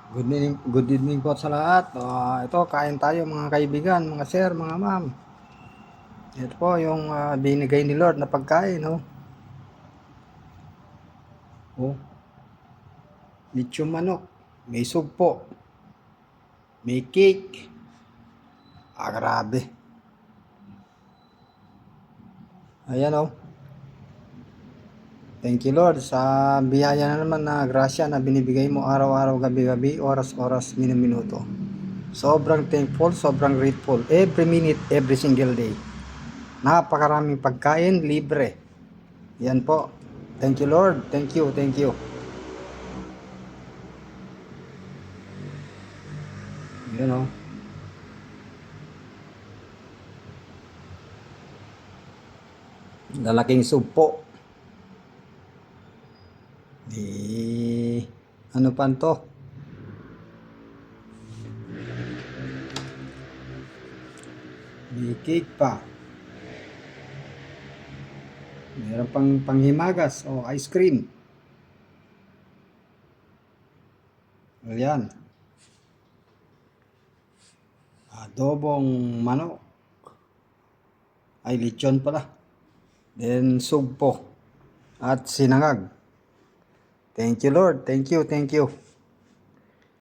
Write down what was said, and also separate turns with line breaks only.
Good evening po sa lahat. Ito, kain tayo mga kaibigan, mga sir, mga ma'am. Ito po yung binigay ni Lord na pagkain. Oh, lechon manok, may sugpo, may cake. Grabe. Ayan Thank you Lord sa biyaya na naman na grasya na binibigay mo araw-araw, gabi-gabi, oras-oras, minuto. Sobrang thankful, sobrang grateful. Every minute, every single day. Napakaraming pagkain, libre. Yan po. Thank you Lord. Thank you, thank you. Yan Lalaking sugpo. Ano pa to? May cake pa. Meron pang panghimagas o ice cream. Ayan. Adobong manok. Ay, lechon pala. Then, sugpo. At sinangag. Thank you, Lord. Thank you, thank you.